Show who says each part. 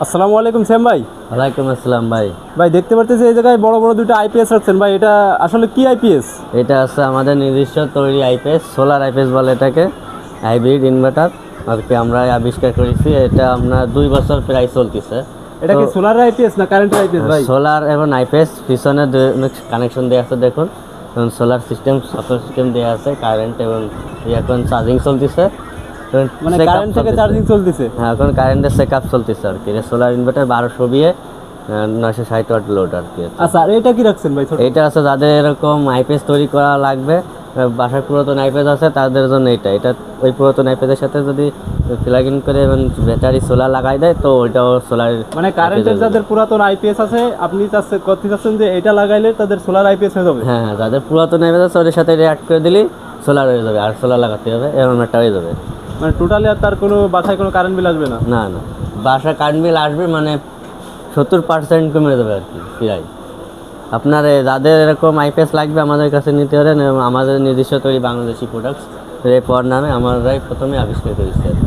Speaker 1: আসসালামু আলাইকুম শ্যাম ভাই।
Speaker 2: ওয়ালাইকুম আসসালাম ভাই।
Speaker 1: ভাই দেখতে পারতেছি এই জায়গায় বড় বড় দুটো আইপিএস রাখছেন ভাই, এটা আসলে কি আইপিএস?
Speaker 2: এটা আছে আমাদের নিজস্ব তৈরি আইপিএস, সোলার আইপিএস বলে এটাকে, হাইব্রিড ইনভার্টার আর কি আমরা আবিষ্কার করেছি। এটা আপনার 2 বছর প্রায় চলতেছে।
Speaker 1: এটা কি সোলার আইপিএস না কারেন্ট আইপিএস ভাই?
Speaker 2: সোলার এবং আইপিএস পিছনে কানেকশন দেওয়া আছে দেখুন, এবং সোলার সিস্টেম সাপোর্ট সিস্টেম দেওয়া আছে, কারেন্ট এবং এখন চার্জিং চলতেছে,
Speaker 1: মানে কারেন্ট থেকে চার্জিং চলতেছে?
Speaker 2: হ্যাঁ, এখন কারেন্টের চেকআপ চলতেছে আর কি। সোলার ইনভার্টার 1200 বিয়ে 960 ওয়াট লোড আর কি।
Speaker 1: আচ্ছা, আর এটা কি রাখছেন ভাই?
Speaker 2: এটা আছে যাদের এরকম আইপিএস তৈরি করা লাগবে, বাসায় পুরাতন আইপিএস আছে তাদের জন্য এটা ওই পুরাতন আইপিএসের সাথে যদি প্লাগ ইন করে এবং ব্যাটারি সোলার লাগাই দেয় তো ওইটাও সোলার,
Speaker 1: মানে কারেন্টের যাদের পুরাতন আইপিএস আছে আপনি করতে চাচ্ছেন যে এটা লাগাইলে তাদের সোলার আইপিএস হয়ে যাবে?
Speaker 2: হ্যাঁ, যাদের পুরাতন আইপিএস আছে ওদের সাথে অ্যাড করে দিলেই সোলার হয়ে যাবে, আর সোলার লাগাতে হবে এবং একটা হয়ে যাবে।
Speaker 1: মানে টোটালি আর তার কোনো বাসায় কোনো কারেন্ট বিল আসবে না?
Speaker 2: না না, বাসা কারেন্ট বিল আসবে মানে 70% কমে যাবে আর কি প্রায়। আপনার যাদের এরকম আইপিএস লাগবে আমাদের কাছে নিতে পারেন, এবং আমাদের নিজস্ব তৈরি বাংলাদেশি প্রোডাক্টস রেপর নামে আমরাই প্রথমে আবিষ্কার করেছি আর কি।